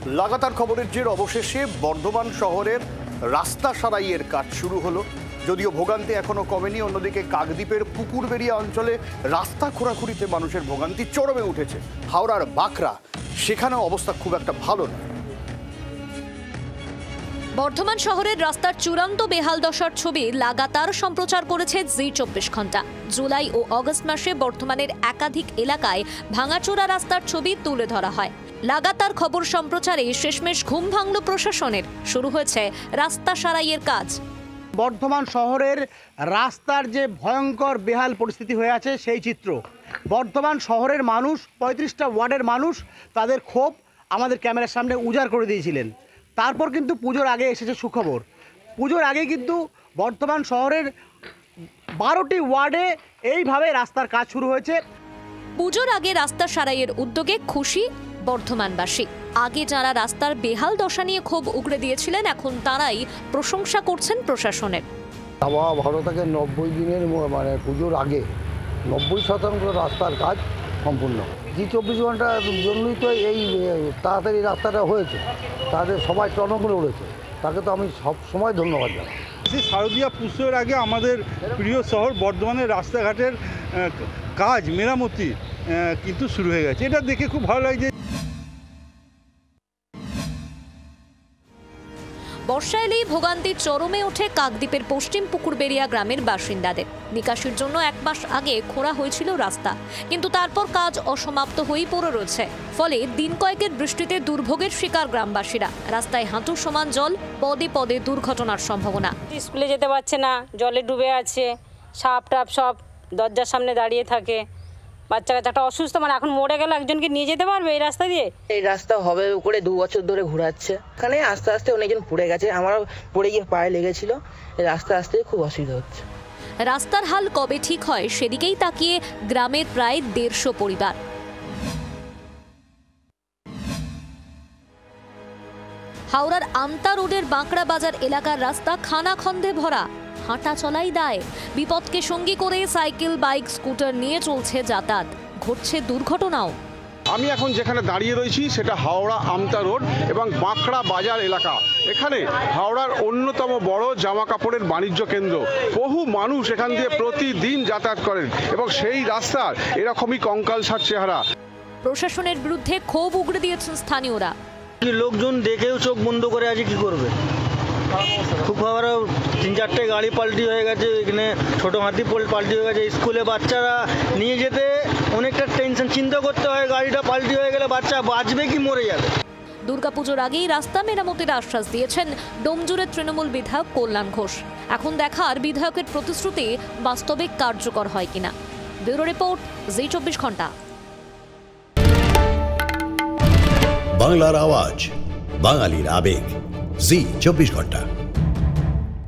লাগাতার খবরের জের অবশেষে বর্ধমান শহরের রাস্তা সারাইয়ের কাজ শুরু হলো। যদিও ভোগান্তি এখনো কমেনি, অন্যদিকে কাকদ্বীপের পুকুরবেড়িয়া অঞ্চলে রাস্তা খোঁড়াখুঁড়িতে মানুষের ভোগান্তি চরমে উঠেছে। হাওড়ার বাঁকড়া, সেখানেও অবস্থা খুব একটা ভালো নয়। বর্ধমান শহরের রাস্তার চূড়ান্ত বেহাল দশার ছবি লাগাতার সম্প্রচার করেছে জি24 ঘন্টা। জুলাই ও আগস্ট মাসে বর্ধমানের একাধিক এলাকায় ভাঙাচোরা রাস্তার ছবি তুলে ধরা হয়। লাগাতার খবর সম্প্রচারে শেষমেশ ঘুম ভাঙল প্রশাসনের। শুরু হয়েছে রাস্তা সারাইয়ের কাজ। বর্ধমান শহরের রাস্তার যে ভয়ঙ্কর বেহাল পরিস্থিতি হয়ে আছে সেই চিত্র বর্ধমান শহরের মানুষ, 35টা ওয়ার্ডের মানুষ তাদের ক্ষোভ আমাদের ক্যামেরার সামনে উজাড় করে দিয়েছিলেন। তারপর কিন্তু পুজোর আগে এসেছে সুখবর। পুজোর আগে কিন্তু বর্ধমান শহরের 12টি ওয়ার্ডে এইভাবে রাস্তার কাজ শুরু হয়েছে। পুজোর আগে রাস্তা সারাইয়ের উদ্যোগে খুশি বর্ধমানবাসী। আগে যারা রাস্তার বেহাল দশা নিয়ে ক্ষোভ উগড়ে দিয়েছিলেন, এখন তারাই প্রশংসা করছেন প্রশাসনের। আবহাওয়া ভালো থাকে 90 দিনের মানে পুজোর আগে 90% রাস্তার কাজ সম্পূর্ণ। জি24 ঘন্টার জন্যই তো এই তাড়াতাড়ি রাস্তাটা হয়েছে, তাদের সবাই টনক উড়েছে, তাকে তো আমি সব সময় ধন্যবাদ জানাই। শারদীয়া পুজোর আগে আমাদের প্রিয় শহর বর্ধমানের রাস্তাঘাটের কাজ মেরামতি কিন্তু শুরু হয়ে গেছে, এটা দেখে খুব ভালো লাগছে। বর্ষা এলেই ভোগান্তির চরমে ওঠে কাকদ্বীপের পশ্চিম পুকুরবেড়িয়া গ্রামের বাসিন্দাদের। নিকাশির জন্য 1 মাস আগে খোঁড়া হয়েছিল রাস্তা, কিন্তু তারপর কাজ অসমাপ্ত হয়েই পড়ে রয়েছে। ফলে দিন কয়েকের বৃষ্টিতে দুর্ভোগের শিকার গ্রামবাসীরা। রাস্তায় হাঁটু সমান জল, পদে পদে দুর্ঘটনার সম্ভাবনা। স্কুলে যেতে পারছে না, জলে ডুবে আছে, সাপ টাপ সব দরজার সামনে দাঁড়িয়ে থাকে। বাচ্চা কাচ্চাটা অসুস্থ, মানে এখন মরে গেলে একজনকে নিয়ে যেতে পারবে এই রাস্তা দিয়ে? এই রাস্তা হবে করে 2 বছর ধরে ঘোরাচ্ছে। এখানে আস্তে আস্তে অনেকজন পড়ে গেছে, আমারও পড়ে গিয়ে পায়ে লেগেছিল। এই রাস্তা আসতে খুব অসুবিধা হচ্ছে। রাস্তার হাল কবে ঠিক হয় সেদিকেই তাকিয়ে গ্রামের প্রায় 150 পরিবার। হাওড়ার আমতা রোডের বাঁকড়া বাজার এলাকার রাস্তা খানাখন্দে ভরা, হাঁটা চলাই দায়। বিপদকে সঙ্গী করে সাইকেল, বাইক, স্কুটার নিয়ে চলছে যাতায়াত, ঘটছে দুর্ঘটনাও। আমি এখন যেখানে দাঁড়িয়ে রয়েছি সেটা হাওড়া আমতা রোড এবং বাঁকড়া বাজার এলাকা। এখানে হাওড়ার অন্যতম বড় জামা কাপড়ের বাণিজ্য কেন্দ্র। বহু মানুষ এখান দিয়ে প্রতিদিন যাতায়াত করেন এবং সেই রাস্তার এরকমই কঙ্কালসার চেহারা। প্রশাসনের বিরুদ্ধে ক্ষোভ উগড়ে দিয়েছেন স্থানীয়রা। লোকজন দেখেও চোখ বন্ধ করে আছে, কি করবে? খুব খাবার 3-4টে গাড়ি পাল্টি হয়ে গেছে, এখানে ছোট হাতি পাল্টি হয়ে গেছে। স্কুলে বাচ্চারা নিয়ে যেতে অনেকটা টেনশন, চিন্তা করতে হয় গাড়িটা পাল্টি হয়ে গেলে বাচ্চা বাঁচবে কি মরে যাবে। দুর্গাপুজোর আগেই রাস্তা মেরামতির আশ্বাস দিয়েছেন ডোমজুরের তৃণমূল বিধায়ক কল্যাণ ঘোষ। এখন দেখার বিধায়কের প্রতিশ্রুতি বাস্তবে কার্যকর হয় কিনা। ব্যুরো রিপোর্ট, জি24 ঘন্টা। বাংলার আওয়াজ, বাঙালির আবেগ, জি24 ঘন্টা।